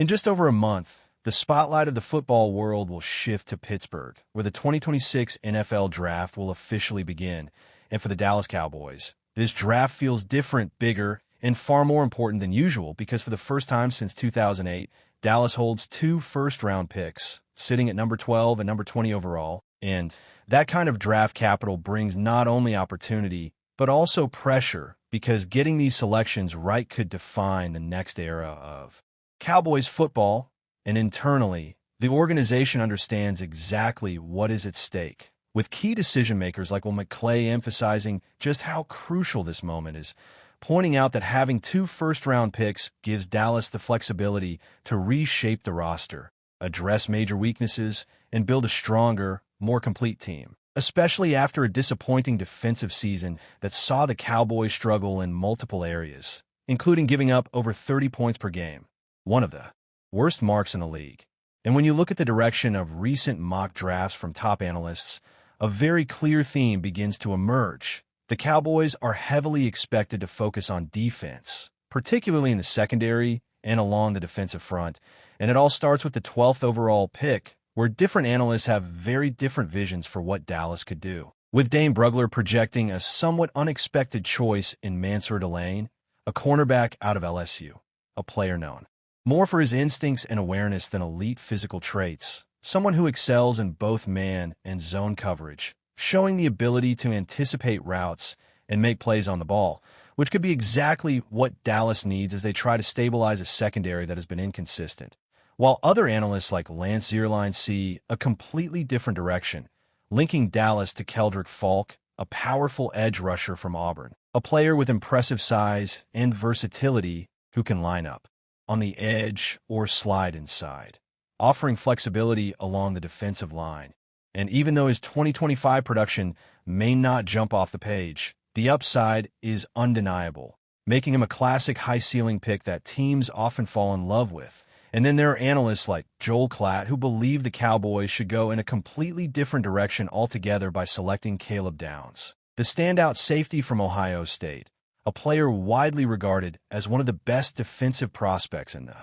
In just over a month, the spotlight of the football world will shift to Pittsburgh, where the 2026 NFL Draft will officially begin. And for the Dallas Cowboys, this draft feels different, bigger, and far more important than usual because for the first time since 2008, Dallas holds two first-round picks, sitting at number 12 and number 20 overall. And that kind of draft capital brings not only opportunity, but also pressure, because getting these selections right could define the next era of Cowboys football. And internally, the organization understands exactly what is at stake, with key decision-makers like McClay emphasizing just how crucial this moment is, pointing out that having two first-round picks gives Dallas the flexibility to reshape the roster, address major weaknesses, and build a stronger, more complete team, especially after a disappointing defensive season that saw the Cowboys struggle in multiple areas, including giving up over 30 points per game, one of the worst marks in the league. And when you look at the direction of recent mock drafts from top analysts, a very clear theme begins to emerge. The Cowboys are heavily expected to focus on defense, particularly in the secondary and along the defensive front. And it all starts with the 12th overall pick, where different analysts have very different visions for what Dallas could do. With Dane Brugler projecting a somewhat unexpected choice in Mansour Delane, a cornerback out of LSU, a player known more for his instincts and awareness than elite physical traits, someone who excels in both man and zone coverage, showing the ability to anticipate routes and make plays on the ball, which could be exactly what Dallas needs as they try to stabilize a secondary that has been inconsistent. While other analysts like Lance Zierlein see a completely different direction, linking Dallas to Keldrick Falk, a powerful edge rusher from Auburn, a player with impressive size and versatility who can line up on the edge or slide inside, offering flexibility along the defensive line. And even though his 2025 production may not jump off the page, the upside is undeniable, making him a classic high-ceiling pick that teams often fall in love with. And then there are analysts like Joel Klatt who believe the Cowboys should go in a completely different direction altogether by selecting Caleb Downs, the standout safety from Ohio State, a player widely regarded as one of the best defensive prospects in the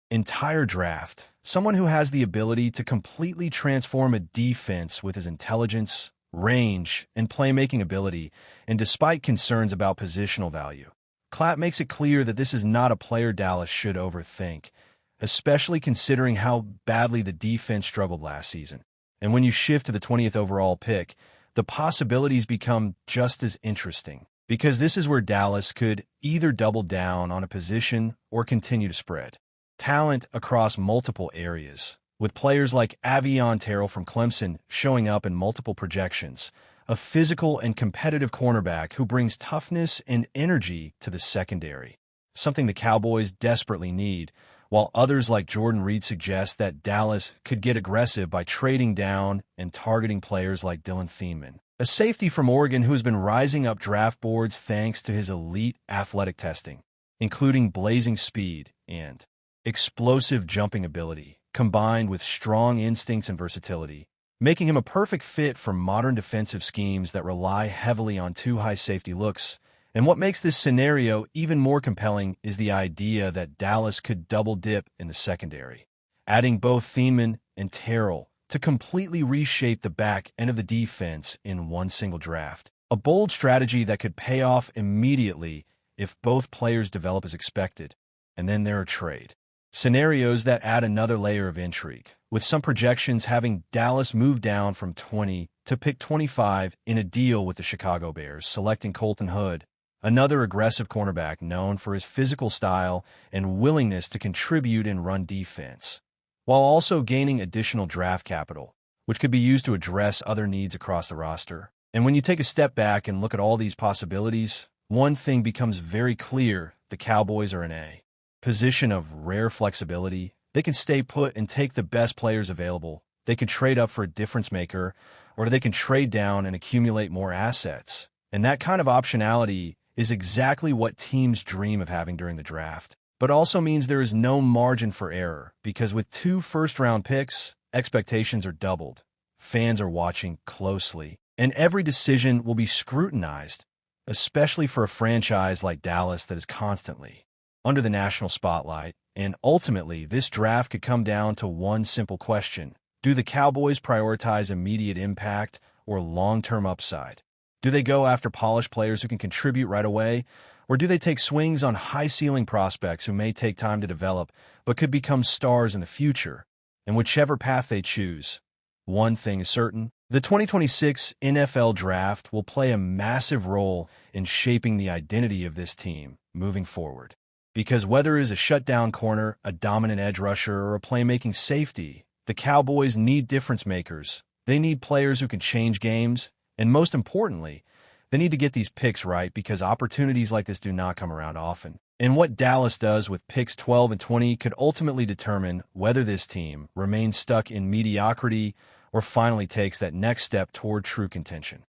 entire draft, someone who has the ability to completely transform a defense with his intelligence, range, and playmaking ability, and despite concerns about positional value. Klatt makes it clear that this is not a player Dallas should overthink, especially considering how badly the defense struggled last season. And when you shift to the 20th overall pick, the possibilities become just as interesting, because this is where Dallas could either double down on a position or continue to spread talent across multiple areas, with players like Avion Terrell from Clemson showing up in multiple projections, a physical and competitive cornerback who brings toughness and energy to the secondary, something the Cowboys desperately need, while others like Jordan Reed suggest that Dallas could get aggressive by trading down and targeting players like Dylan Thiemann, a safety from Oregon who has been rising up draft boards thanks to his elite athletic testing, including blazing speed and explosive jumping ability, combined with strong instincts and versatility, making him a perfect fit for modern defensive schemes that rely heavily on two high safety looks. And what makes this scenario even more compelling is the idea that Dallas could double dip in the secondary, adding both Thiemann and Terrell to completely reshape the back end of the defense in one single draft. A bold strategy that could pay off immediately if both players develop as expected. And then there are trade scenarios that add another layer of intrigue, with some projections having Dallas move down from 20 to pick 25 in a deal with the Chicago Bears, selecting Colton Hood, another aggressive cornerback known for his physical style and willingness to contribute in run defense, while also gaining additional draft capital, which could be used to address other needs across the roster. And when you take a step back and look at all these possibilities, one thing becomes very clear: the Cowboys are in a position of rare flexibility. They can stay put and take the best players available. They can trade up for a difference maker, or they can trade down and accumulate more assets. And that kind of optionality is exactly what teams dream of having during the draft, but also means there is no margin for error, because with two first-round picks, expectations are doubled. Fans are watching closely, and every decision will be scrutinized, especially for a franchise like Dallas that is constantly under the national spotlight. And ultimately, this draft could come down to one simple question. Do the Cowboys prioritize immediate impact or long-term upside? Do they go after polished players who can contribute right away? Or do they take swings on high-ceiling prospects who may take time to develop but could become stars in the future? And whichever path they choose, one thing is certain. The 2026 NFL Draft will play a massive role in shaping the identity of this team moving forward. Because whether it is a shutdown corner, a dominant edge rusher, or a playmaking safety, the Cowboys need difference makers. They need players who can change games, and most importantly, they need to get these picks right because opportunities like this do not come around often. And what Dallas does with picks 12 and 20 could ultimately determine whether this team remains stuck in mediocrity or finally takes that next step toward true contention.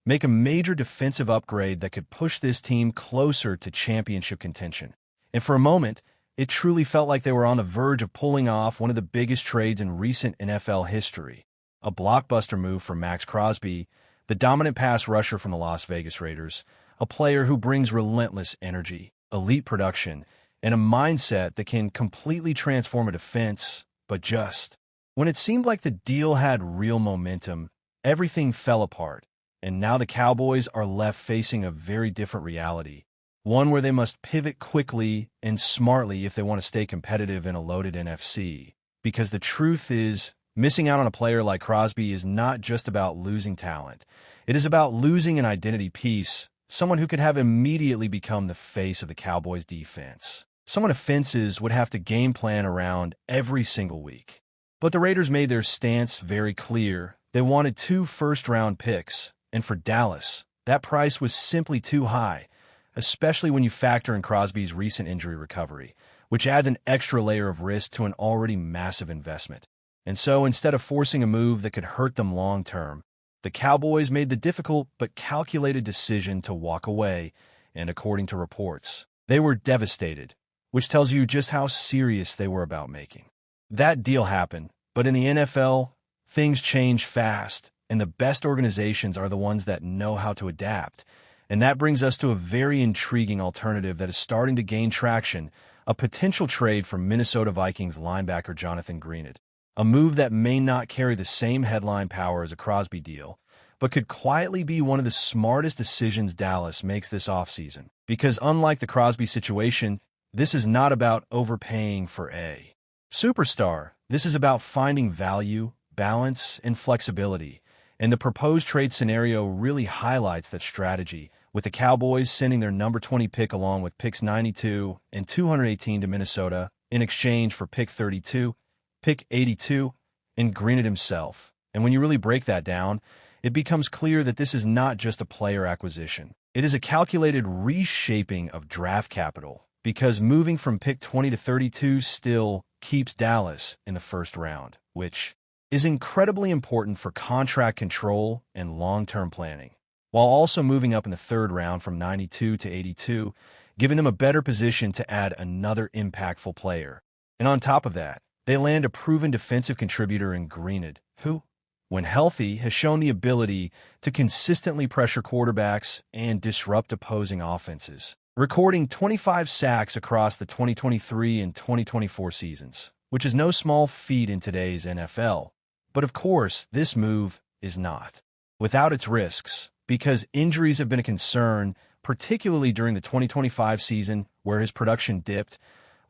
Make a major defensive upgrade that could push this team closer to championship contention. And for a moment, it truly felt like they were on the verge of pulling off one of the biggest trades in recent NFL history. A blockbuster move for Max Crosby, the dominant pass rusher from the Las Vegas Raiders, a player who brings relentless energy, elite production, and a mindset that can completely transform a defense, but just. When it seemed like the deal had real momentum, everything fell apart. And now the Cowboys are left facing a very different reality, one where they must pivot quickly and smartly if they want to stay competitive in a loaded NFC. Because the truth is, missing out on a player like Crosby is not just about losing talent. It is about losing an identity piece, someone who could have immediately become the face of the Cowboys' defense. Someone offenses would have to game plan around every single week. But the Raiders made their stance very clear. They wanted 2 first-round picks. And for Dallas, that price was simply too high, especially when you factor in Crosby's recent injury recovery, which adds an extra layer of risk to an already massive investment. And so, instead of forcing a move that could hurt them long-term, the Cowboys made the difficult but calculated decision to walk away, and according to reports, they were devastated, which tells you just how serious they were about making. That deal happened, but in the NFL, things change fast. And the best organizations are the ones that know how to adapt. And that brings us to a very intriguing alternative that is starting to gain traction, a potential trade for Minnesota Vikings linebacker Jonathan Greenard. A move that may not carry the same headline power as a Crosby deal, but could quietly be one of the smartest decisions Dallas makes this offseason. Because unlike the Crosby situation, this is not about overpaying for a superstar. This is about finding value, balance, and flexibility. And the proposed trade scenario really highlights that strategy, with the Cowboys sending their number 20 pick along with picks 92 and 218 to Minnesota in exchange for pick 32, pick 82, and Greenard himself. And when you really break that down, it becomes clear that this is not just a player acquisition. It is a calculated reshaping of draft capital, because moving from pick 20 to 32 still keeps Dallas in the first round, which is incredibly important for contract control and long-term planning, while also moving up in the third round from 92 to 82, giving them a better position to add another impactful player. And on top of that, they land a proven defensive contributor in Greenard, who, when healthy, has shown the ability to consistently pressure quarterbacks and disrupt opposing offenses, recording 25 sacks across the 2023 and 2024 seasons, which is no small feat in today's NFL. But of course, this move is not without its risks, because injuries have been a concern, particularly during the 2025 season where his production dipped,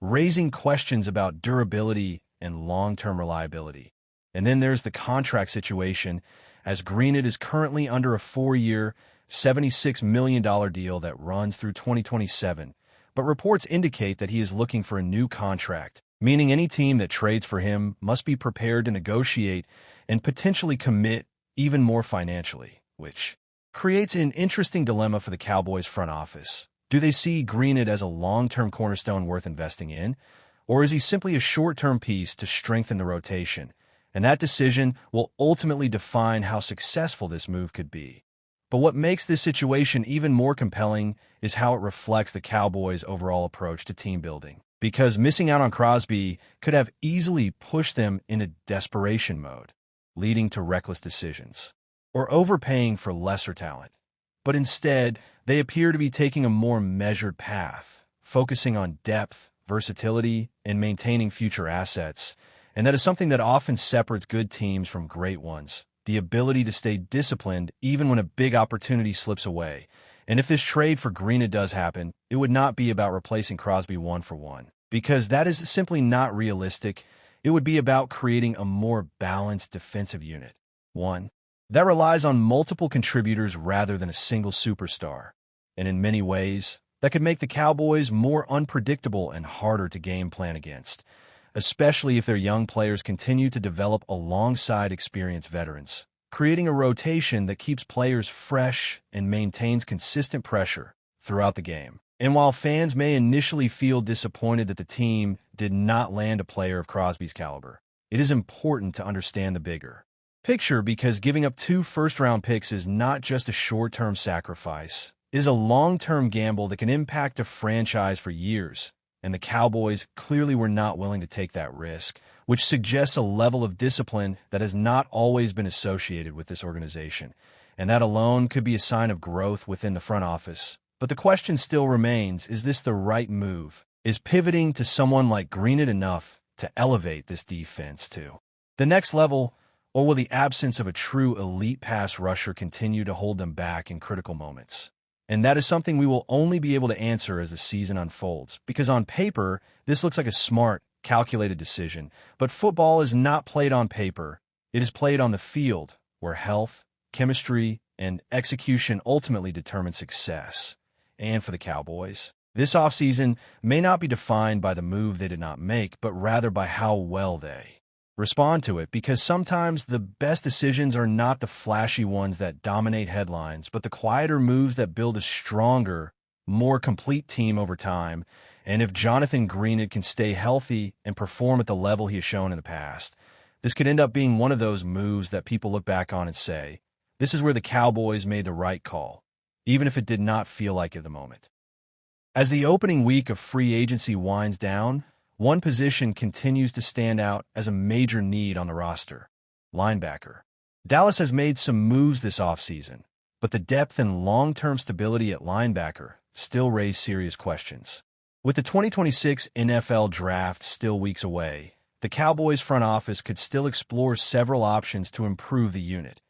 raising questions about durability and long-term reliability. And then there's the contract situation, as Greenard is currently under a 4-year, $76 million deal that runs through 2027, but reports indicate that he is looking for a new contract, meaning any team that trades for him must be prepared to negotiate and potentially commit even more financially, which creates an interesting dilemma for the Cowboys front office. Do they see Greenard as a long-term cornerstone worth investing in, or is he simply a short-term piece to strengthen the rotation? And that decision will ultimately define how successful this move could be. But what makes this situation even more compelling is how it reflects the Cowboys' overall approach to team building. Because missing out on Crosby could have easily pushed them into desperation mode, leading to reckless decisions, or overpaying for lesser talent. But instead, they appear to be taking a more measured path, focusing on depth, versatility, and maintaining future assets. And that is something that often separates good teams from great ones. The ability to stay disciplined even when a big opportunity slips away. And if this trade for Greenwood does happen, it would not be about replacing Crosby one for one, because that is simply not realistic. It would be about creating a more balanced defensive unit. One that relies on multiple contributors rather than a single superstar. And in many ways, that could make the Cowboys more unpredictable and harder to game plan against, especially if their young players continue to develop alongside experienced veterans, creating a rotation that keeps players fresh and maintains consistent pressure throughout the game. And while fans may initially feel disappointed that the team did not land a player of Crosby's caliber, it is important to understand the bigger picture, because giving up 2 first-round picks is not just a short-term sacrifice. It is a long-term gamble that can impact a franchise for years, and the Cowboys clearly were not willing to take that risk, which suggests a level of discipline that has not always been associated with this organization, and that alone could be a sign of growth within the front office. But the question still remains, is this the right move? Is pivoting to someone like Greenwood enough to elevate this defense to the next level, or will the absence of a true elite pass rusher continue to hold them back in critical moments? And that is something we will only be able to answer as the season unfolds, because on paper, this looks like a smart, calculated decision. But football is not played on paper. It is played on the field, where health, chemistry, and execution ultimately determine success. And for the Cowboys, this offseason may not be defined by the move they did not make, but rather by how well they respond to it, because sometimes the best decisions are not the flashy ones that dominate headlines, but the quieter moves that build a stronger, more complete team over time. And if Jonathan Greenwood can stay healthy and perform at the level he has shown in the past, this could end up being one of those moves that people look back on and say, this is where the Cowboys made the right call, even if it did not feel like it at the moment. As the opening week of free agency winds down, one position continues to stand out as a major need on the roster: linebacker. Dallas has made some moves this offseason, but the depth and long-term stability at linebacker still raise serious questions. With the 2026 NFL Draft still weeks away, the Cowboys front office could still explore several options to improve the unit,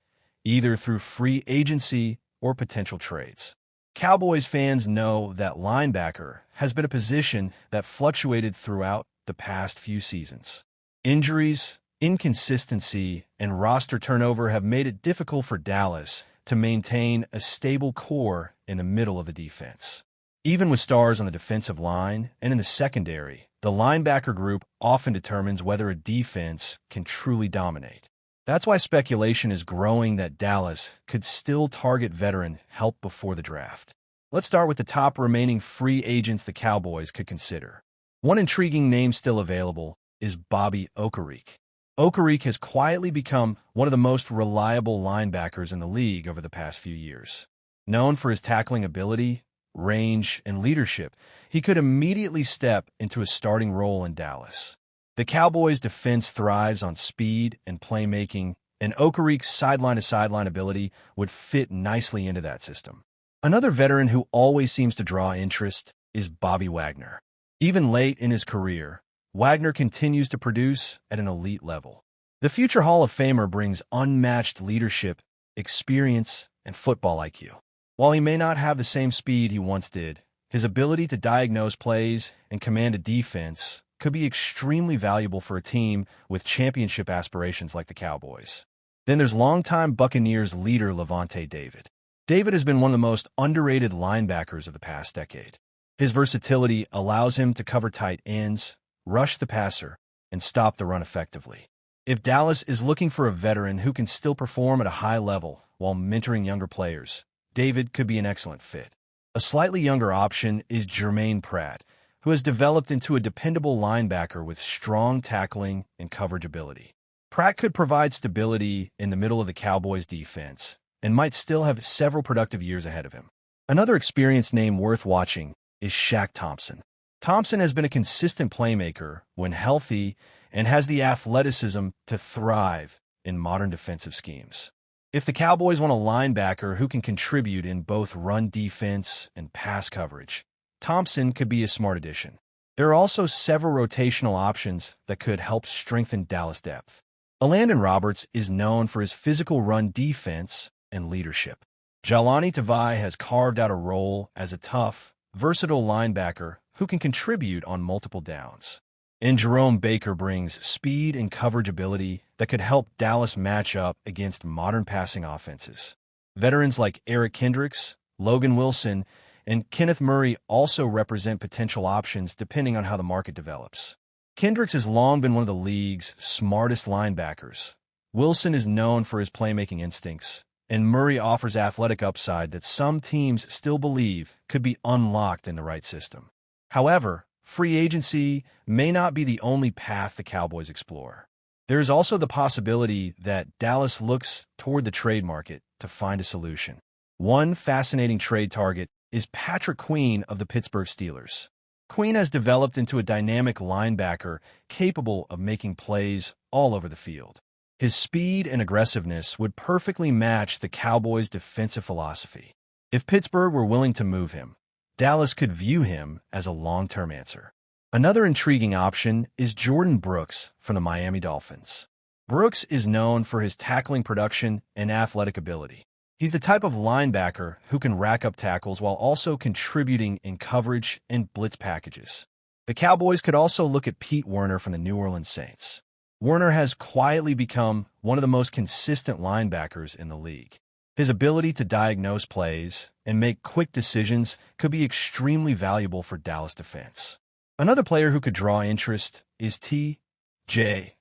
either through free agency or potential trades. Cowboys fans know that linebacker has been a position that fluctuated throughout the past few seasons. Injuries, inconsistency, and roster turnover have made it difficult for Dallas to maintain a stable core in the middle of the defense. Even with stars on the defensive line and in the secondary, the linebacker group often determines whether a defense can truly dominate. That's why speculation is growing that Dallas could still target veteran help before the draft. Let's start with the top remaining free agents the Cowboys could consider. One intriguing name still available is Bobby Okereke. Okereke has quietly become one of the most reliable linebackers in the league over the past few years. Known for his tackling ability, range, and leadership, he could immediately step into a starting role in Dallas. The Cowboys' defense thrives on speed and playmaking, and Okereke's sideline-to-sideline ability would fit nicely into that system. Another veteran who always seems to draw interest is Bobby Wagner. Even late in his career, Wagner continues to produce at an elite level. The future Hall of Famer brings unmatched leadership, experience, and football IQ. While he may not have the same speed he once did, his ability to diagnose plays and command a defense could be extremely valuable for a team with championship aspirations like the Cowboys. Then there's longtime Buccaneers leader Lavonte David. David has been one of the most underrated linebackers of the past decade. His versatility allows him to cover tight ends, rush the passer, and stop the run effectively. If Dallas is looking for a veteran who can still perform at a high level while mentoring younger players, David could be an excellent fit. A slightly younger option is Jermaine Pratt, who has developed into a dependable linebacker with strong tackling and coverage ability. Pratt could provide stability in the middle of the Cowboys' defense and might still have several productive years ahead of him. Another experienced name worth watching is Shaq Thompson. Thompson has been a consistent playmaker when healthy and has the athleticism to thrive in modern defensive schemes. If the Cowboys want a linebacker who can contribute in both run defense and pass coverage, Thompson could be a smart addition. There are also several rotational options that could help strengthen Dallas' depth. Elandon Roberts is known for his physical run defense and leadership. Jahlani Tavai has carved out a role as a tough, versatile linebacker who can contribute on multiple downs. And Jerome Baker brings speed and coverage ability that could help Dallas match up against modern passing offenses. Veterans like Eric Kendricks, Logan Wilson, and Kenneth Murray also represent potential options depending on how the market develops. Kendricks has long been one of the league's smartest linebackers. Wilson is known for his playmaking instincts, and Murray offers athletic upside that some teams still believe could be unlocked in the right system. However, free agency may not be the only path the Cowboys explore. There is also the possibility that Dallas looks toward the trade market to find a solution. One fascinating trade target is Patrick Queen of the Pittsburgh Steelers. Queen has developed into a dynamic linebacker capable of making plays all over the field. His speed and aggressiveness would perfectly match the Cowboys' defensive philosophy. If Pittsburgh were willing to move him, Dallas could view him as a long-term answer. Another intriguing option is Jordan Brooks from the Miami Dolphins. Brooks is known for his tackling production and athletic ability. He's the type of linebacker who can rack up tackles while also contributing in coverage and blitz packages. The Cowboys could also look at Pete Werner from the New Orleans Saints. Werner has quietly become one of the most consistent linebackers in the league. His ability to diagnose plays and make quick decisions could be extremely valuable for Dallas defense. Another player who could draw interest is T.J.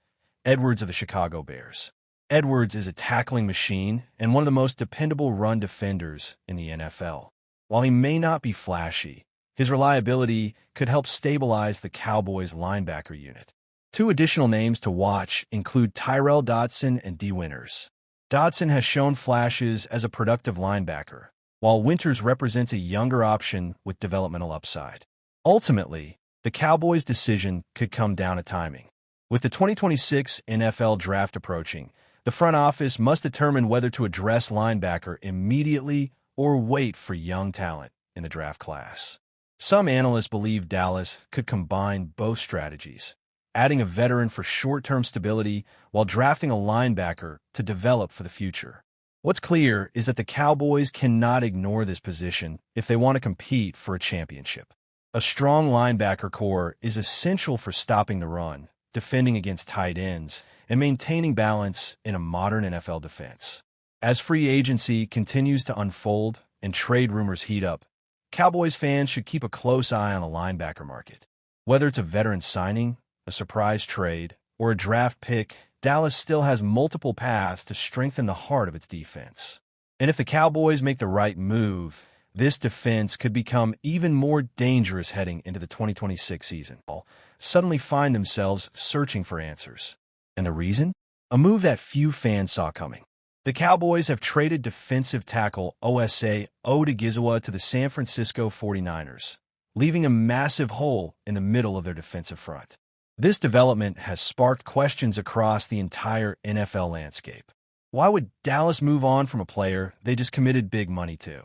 Edwards of the Chicago Bears. Edwards is a tackling machine and one of the most dependable run defenders in the NFL. While he may not be flashy, his reliability could help stabilize the Cowboys' linebacker unit. Two additional names to watch include Tyrel Dodson and Dee Winters. Dodson has shown flashes as a productive linebacker, while Winters represents a younger option with developmental upside. Ultimately, the Cowboys' decision could come down to timing. With the 2026 NFL Draft approaching, the front office must determine whether to address linebacker immediately or wait for young talent in the draft class. Some analysts believe Dallas could combine both strategies, adding a veteran for short-term stability while drafting a linebacker to develop for the future. What's clear is that the Cowboys cannot ignore this position if they want to compete for a championship. A strong linebacker core is essential for stopping the run, defending against tight ends, and maintaining balance in a modern NFL defense. As free agency continues to unfold and trade rumors heat up, Cowboys fans should keep a close eye on the linebacker market. Whether it's a veteran signing, a surprise trade, or a draft pick, Dallas still has multiple paths to strengthen the heart of its defense. And if the Cowboys make the right move, this defense could become even more dangerous heading into the 2026 season. Suddenly find themselves searching for answers. And the reason? A move that few fans saw coming. The Cowboys have traded defensive tackle Osa Odigizua to the San Francisco 49ers, leaving a massive hole in the middle of their defensive front. This development has sparked questions across the entire NFL landscape. Why would Dallas move on from a player they just committed big money to?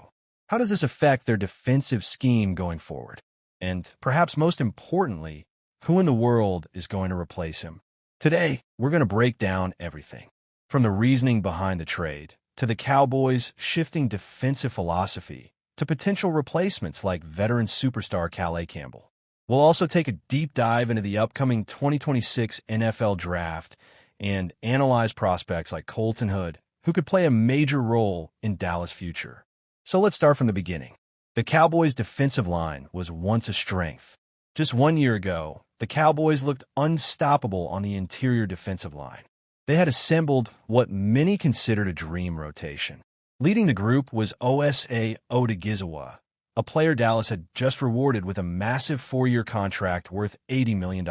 How does this affect their defensive scheme going forward? And perhaps most importantly, who in the world is going to replace him? Today, we're going to break down everything, from the reasoning behind the trade, to the Cowboys' shifting defensive philosophy, to potential replacements like veteran superstar Calais Campbell. We'll also take a deep dive into the upcoming 2026 NFL Draft and analyze prospects like Colton Hood, who could play a major role in Dallas' future. So let's start from the beginning. The Cowboys' defensive line was once a strength. Just 1 year ago, the Cowboys looked unstoppable on the interior defensive line. They had assembled what many considered a dream rotation. Leading the group was Osa Odigizua, a player Dallas had just rewarded with a massive 4-year contract worth $80 million.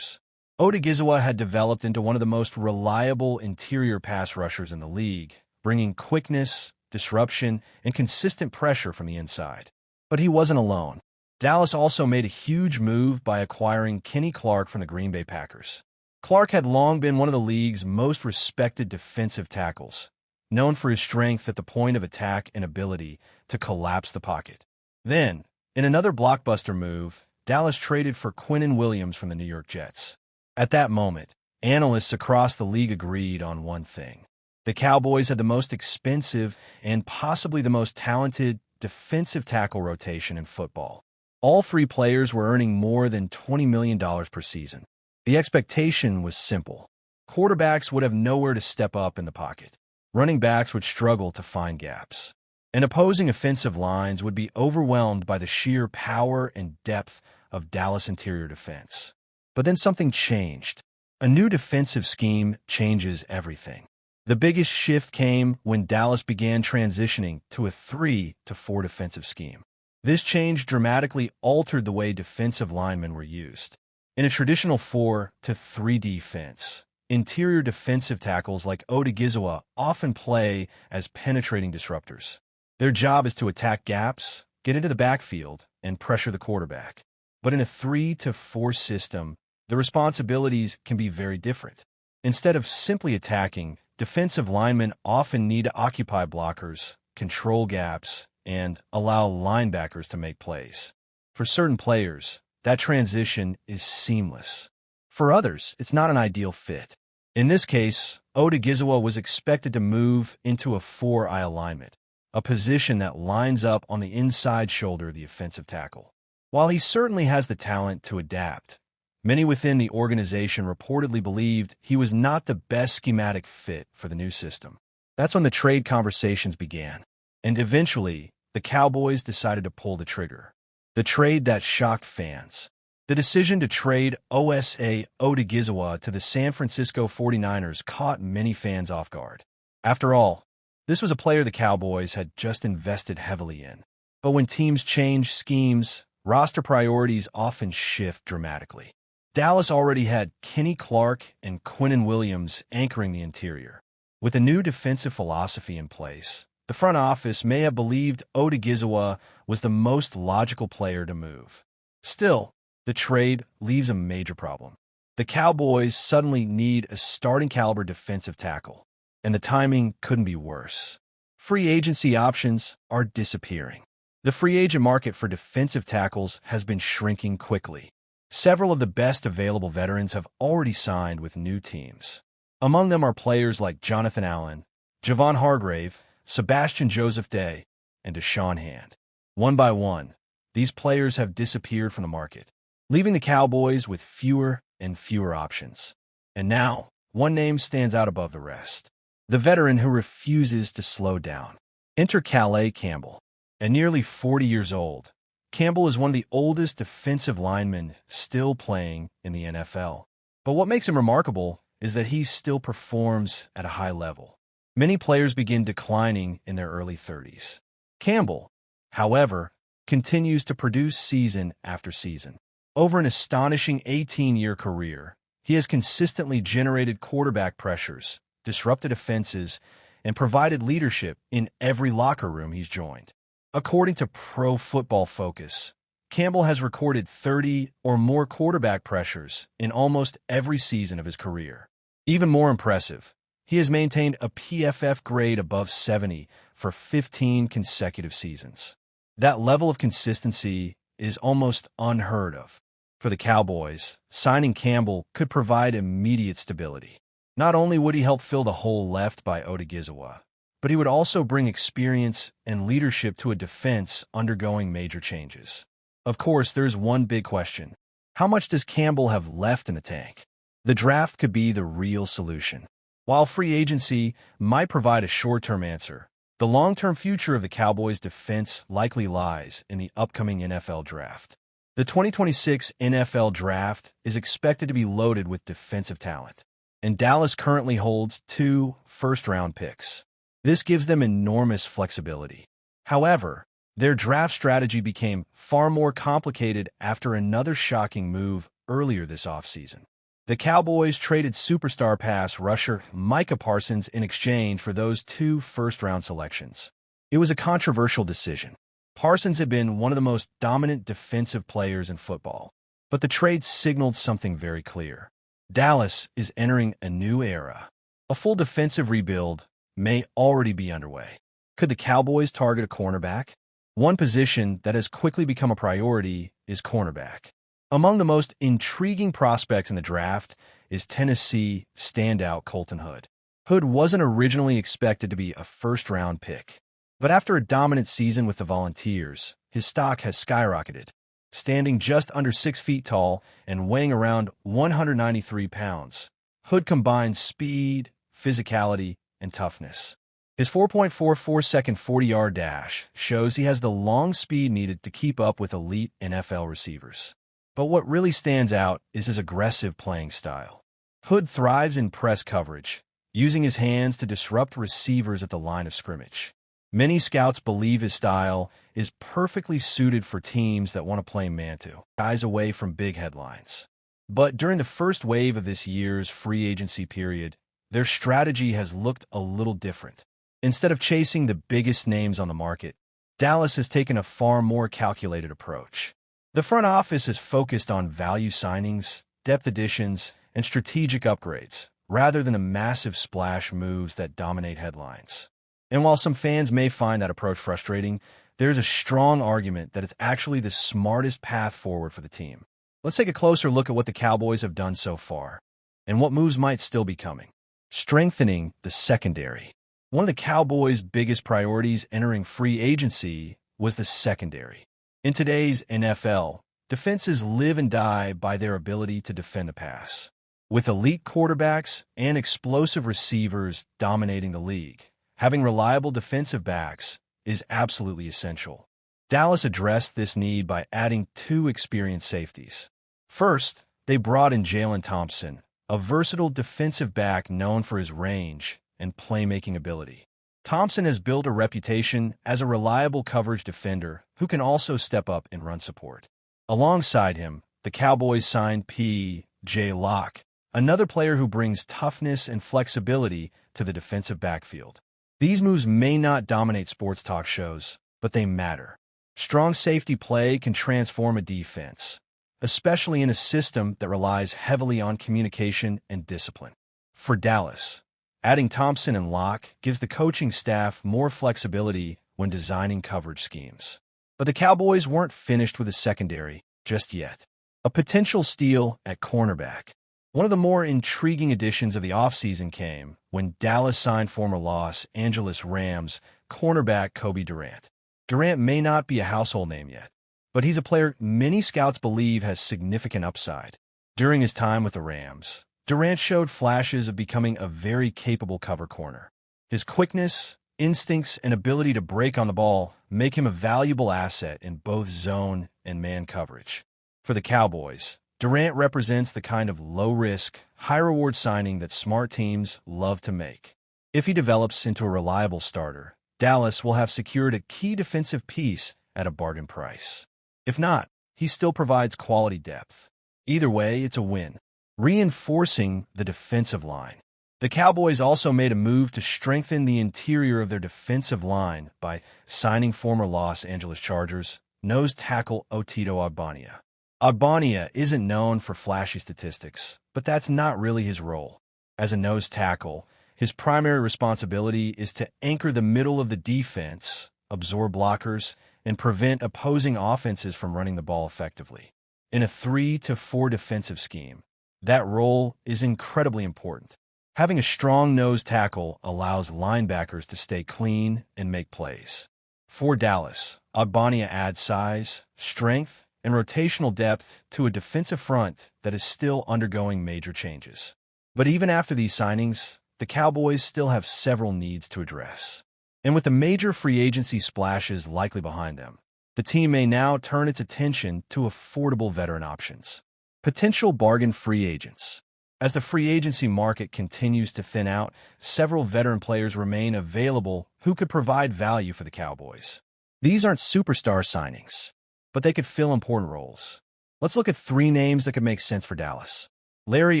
Odigizua had developed into one of the most reliable interior pass rushers in the league, bringing quickness, disruption, and consistent pressure from the inside. But he wasn't alone. Dallas also made a huge move by acquiring Kenny Clark from the Green Bay Packers. Clark had long been one of the league's most respected defensive tackles, known for his strength at the point of attack and ability to collapse the pocket. Then, in another blockbuster move, Dallas traded for Quinnen Williams from the New York Jets. At that moment, analysts across the league agreed on one thing. The Cowboys had the most expensive and possibly the most talented defensive tackle rotation in football. All three players were earning more than $20 million per season. The expectation was simple. Quarterbacks would have nowhere to step up in the pocket. Running backs would struggle to find gaps. And opposing offensive lines would be overwhelmed by the sheer power and depth of Dallas' interior defense. But then something changed. A new defensive scheme changes everything. The biggest shift came when Dallas began transitioning to a 3-4 defensive scheme. This change dramatically altered the way defensive linemen were used. In a traditional 4-3 defense, interior defensive tackles like Odigizua often play as penetrating disruptors. Their job is to attack gaps, get into the backfield, and pressure the quarterback. But in a 3-4 system, the responsibilities can be very different. Instead of simply attacking, defensive linemen often need to occupy blockers, control gaps, and allow linebackers to make plays. For certain players, that transition is seamless. For others, it's not an ideal fit. In this case, Odigizua was expected to move into a 4-eye alignment, a position that lines up on the inside shoulder of the offensive tackle. While he certainly has the talent to adapt, many within the organization reportedly believed he was not the best schematic fit for the new system. That's when the trade conversations began, and eventually, the Cowboys decided to pull the trigger. The trade that shocked fans. The decision to trade Osa Odigizua to the San Francisco 49ers caught many fans off guard. After all, this was a player the Cowboys had just invested heavily in. But when teams change schemes, roster priorities often shift dramatically. Dallas already had Kenny Clark and Quinnen Williams anchoring the interior. With a new defensive philosophy in place, the front office may have believed Odigizua was the most logical player to move. Still, the trade leaves a major problem. The Cowboys suddenly need a starting-caliber defensive tackle, and the timing couldn't be worse. Free agency options are disappearing. The free agent market for defensive tackles has been shrinking quickly. Several of the best available veterans have already signed with new teams. Among them are players like Jonathan Allen, Javon Hargrave, Sebastian Joseph Day, and Deshaun Hand. One by one, these players have disappeared from the market, leaving the Cowboys with fewer and fewer options. And now, one name stands out above the rest. The veteran who refuses to slow down. Enter Calais Campbell. At nearly 40 years old, Campbell is one of the oldest defensive linemen still playing in the NFL. But what makes him remarkable is that he still performs at a high level. Many players begin declining in their early 30s. Campbell, however, continues to produce season after season. Over an astonishing 18-year career, he has consistently generated quarterback pressures, disrupted offenses, and provided leadership in every locker room he's joined. According to Pro Football Focus, Campbell has recorded 30 or more quarterback pressures in almost every season of his career. Even more impressive, he has maintained a PFF grade above 70 for 15 consecutive seasons. That level of consistency is almost unheard of. For the Cowboys, signing Campbell could provide immediate stability. Not only would he help fill the hole left by Odigizua, but he would also bring experience and leadership to a defense undergoing major changes. Of course, there's one big question. How much does Campbell have left in the tank? The draft could be the real solution. While free agency might provide a short-term answer, the long-term future of the Cowboys' defense likely lies in the upcoming NFL draft. The 2026 NFL draft is expected to be loaded with defensive talent, and Dallas currently holds 2 first-round picks. This gives them enormous flexibility. However, their draft strategy became far more complicated after another shocking move earlier this offseason. The Cowboys traded superstar pass rusher Micah Parsons in exchange for those 2 first-round selections. It was a controversial decision. Parsons had been one of the most dominant defensive players in football, but the trade signaled something very clear. Dallas is entering a new era. A full defensive rebuild may already be underway. Could the Cowboys target a cornerback? One position that has quickly become a priority is cornerback. Among the most intriguing prospects in the draft is Tennessee standout Colton Hood. Hood wasn't originally expected to be a first-round pick, but after a dominant season with the Volunteers, his stock has skyrocketed. Standing just under 6 feet tall and weighing around 193 pounds, Hood combines speed, physicality, and toughness. His 4.44-second 40-yard dash shows he has the long speed needed to keep up with elite NFL receivers. But what really stands out is his aggressive playing style. Hood thrives in press coverage, using his hands to disrupt receivers at the line of scrimmage. Many scouts believe his style is perfectly suited for teams that want to play man-to, guys away from big headlines. But during the first wave of this year's free agency period, their strategy has looked a little different. Instead of chasing the biggest names on the market, Dallas has taken a far more calculated approach. The front office is focused on value signings, depth additions, and strategic upgrades, rather than the massive splash moves that dominate headlines. And while some fans may find that approach frustrating, there's a strong argument that it's actually the smartest path forward for the team. Let's take a closer look at what the Cowboys have done so far, and what moves might still be coming. Strengthening the secondary. One of the Cowboys' biggest priorities entering free agency was the secondary. In today's NFL, defenses live and die by their ability to defend the pass. With elite quarterbacks and explosive receivers dominating the league, having reliable defensive backs is absolutely essential. Dallas addressed this need by adding 2 experienced safeties. First, they brought in Jalen Thompson, a versatile defensive back known for his range and playmaking ability. Thompson has built a reputation as a reliable coverage defender who can also step up in run support. Alongside him, the Cowboys signed P.J. Locke, another player who brings toughness and flexibility to the defensive backfield. These moves may not dominate sports talk shows, but they matter. Strong safety play can transform a defense, especially in a system that relies heavily on communication and discipline. For Dallas, adding Thompson and Locke gives the coaching staff more flexibility when designing coverage schemes. But the Cowboys weren't finished with the secondary just yet. A potential steal at cornerback. One of the more intriguing additions of the offseason came when Dallas signed former Los Angeles Rams cornerback Kobe Durant. Durant may not be a household name yet, but he's a player many scouts believe has significant upside. During his time with the Rams, Durant showed flashes of becoming a very capable cover corner. His quickness, instincts, and ability to break on the ball make him a valuable asset in both zone and man coverage. For the Cowboys, Durant represents the kind of low-risk, high-reward signing that smart teams love to make. If he develops into a reliable starter, Dallas will have secured a key defensive piece at a bargain price. If not, he still provides quality depth. Either way, it's a win. Reinforcing the defensive line. The Cowboys also made a move to strengthen the interior of their defensive line by signing former Los Angeles Chargers nose tackle Otito Ogbonnia. Ogbonnia isn't known for flashy statistics, but that's not really his role. As a nose tackle, his primary responsibility is to anchor the middle of the defense, absorb blockers, and prevent opposing offenses from running the ball effectively. In a 3-4 defensive scheme, that role is incredibly important. Having a strong nose tackle allows linebackers to stay clean and make plays. For Dallas, Ogbonnia adds size, strength, and rotational depth to a defensive front that is still undergoing major changes. But even after these signings, the Cowboys still have several needs to address. And with the major free agency splashes likely behind them, the team may now turn its attention to affordable veteran options. Potential bargain free agents. As the free agency market continues to thin out, several veteran players remain available who could provide value for the Cowboys. These aren't superstar signings, but they could fill important roles. Let's look at 3 names that could make sense for Dallas. Larry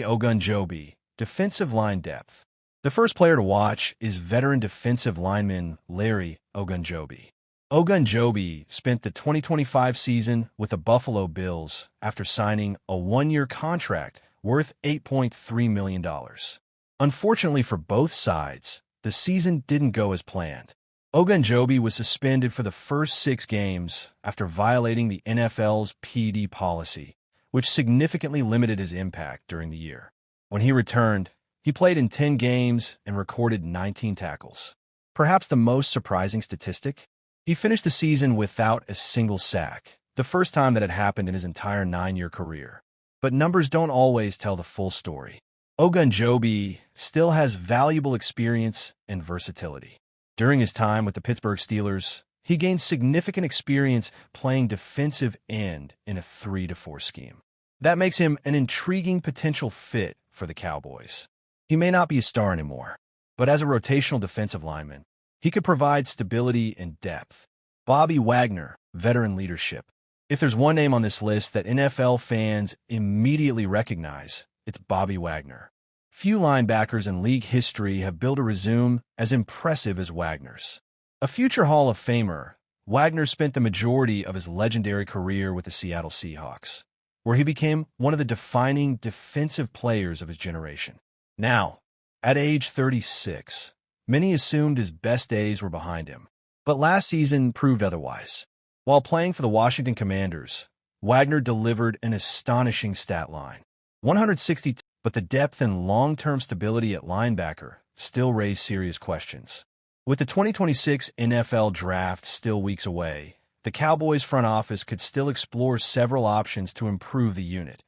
Ogunjobi, defensive line depth. The first player to watch is veteran defensive lineman Larry Ogunjobi. Ogunjobi spent the 2025 season with the Buffalo Bills after signing a 1-year contract worth $8.3 million. Unfortunately for both sides, the season didn't go as planned. Ogunjobi was suspended for the first 6 games after violating the NFL's PD policy, which significantly limited his impact during the year. When he returned, he played in 10 games and recorded 19 tackles. Perhaps the most surprising statistic? He finished the season without a single sack, the first time that had happened in his entire 9-year career. But numbers don't always tell the full story. Ogunjobi still has valuable experience and versatility. During his time with the Pittsburgh Steelers, he gained significant experience playing defensive end in a 3-4 scheme. That makes him an intriguing potential fit for the Cowboys. He may not be a star anymore, but as a rotational defensive lineman, he could provide stability and depth. Bobby Wagner, veteran leadership. If there's one name on this list that NFL fans immediately recognize, it's Bobby Wagner. Few linebackers in league history have built a resume as impressive as Wagner's. A future Hall of Famer, Wagner spent the majority of his legendary career with the Seattle Seahawks, where he became one of the defining defensive players of his generation. Now, at age 36, many assumed his best days were behind him, but last season proved otherwise. While playing for the Washington Commanders, Wagner delivered an astonishing stat line. 162, but the depth and long-term stability at linebacker still raise serious questions. With the 2026 NFL Draft still weeks away, the Cowboys front office could still explore several options to improve the unit,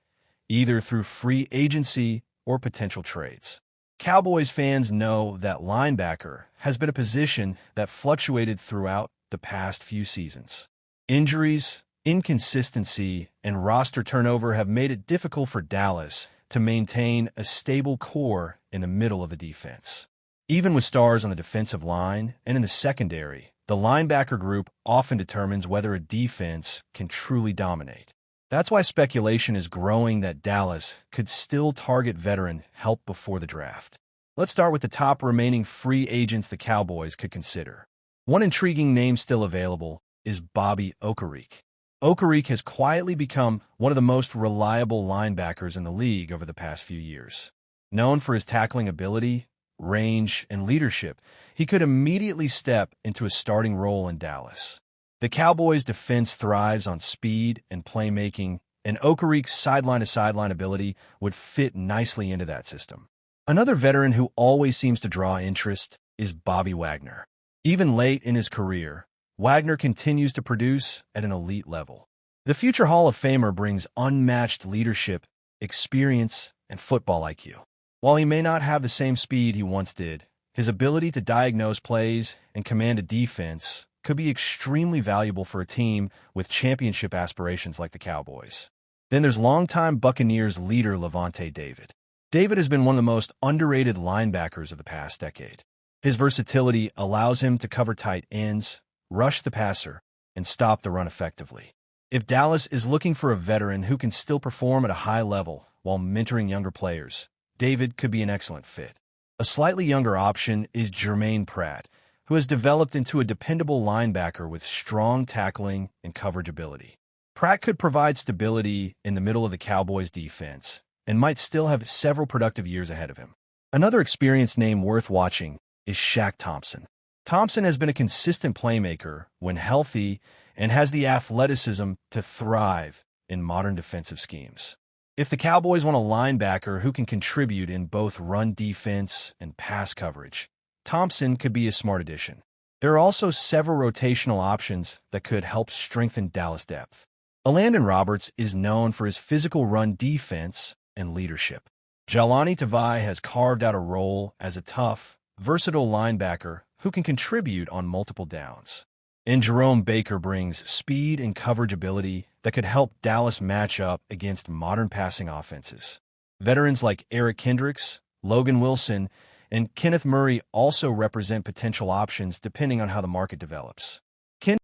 either through free agency or potential trades. Cowboys fans know that linebacker has been a position that fluctuated throughout the past few seasons. Injuries, inconsistency, and roster turnover have made it difficult for Dallas to maintain a stable core in the middle of the defense. Even with stars on the defensive line and in the secondary, the linebacker group often determines whether a defense can truly dominate. That's why speculation is growing that Dallas could still target veteran help before the draft. Let's start with the top remaining free agents the Cowboys could consider. One intriguing name still available is Bobby Okereke. Okereke has quietly become one of the most reliable linebackers in the league over the past few years. Known for his tackling ability, range, and leadership, he could immediately step into a starting role in Dallas. The Cowboys' defense thrives on speed and playmaking, and Okereke's sideline-to-sideline ability would fit nicely into that system. Another veteran who always seems to draw interest is Bobby Wagner. Even late in his career, Wagner continues to produce at an elite level. The future Hall of Famer brings unmatched leadership, experience, and football IQ. While he may not have the same speed he once did, his ability to diagnose plays and command a defense could be extremely valuable for a team with championship aspirations like the Cowboys. Then there's longtime Buccaneers leader Lavonte David. David has been one of the most underrated linebackers of the past decade. His versatility allows him to cover tight ends, rush the passer, and stop the run effectively. If Dallas is looking for a veteran who can still perform at a high level while mentoring younger players, David could be an excellent fit. A slightly younger option is Jermaine Pratt, who has developed into a dependable linebacker with strong tackling and coverage ability. Pratt could provide stability in the middle of the Cowboys' defense and might still have several productive years ahead of him. Another experienced name worth watching is Shaq Thompson. Thompson has been a consistent playmaker when healthy and has the athleticism to thrive in modern defensive schemes. If the Cowboys want a linebacker who can contribute in both run defense and pass coverage, Thompson could be a smart addition. There are also several rotational options that could help strengthen Dallas' depth. Elandon Roberts is known for his physical run defense and leadership. Jahlani Tavai has carved out a role as a tough, versatile linebacker who can contribute on multiple downs. And Jerome Baker brings speed and coverage ability that could help Dallas match up against modern passing offenses. Veterans like Eric Kendricks, Logan Wilson, and Kenneth Murray also represent potential options depending on how the market develops.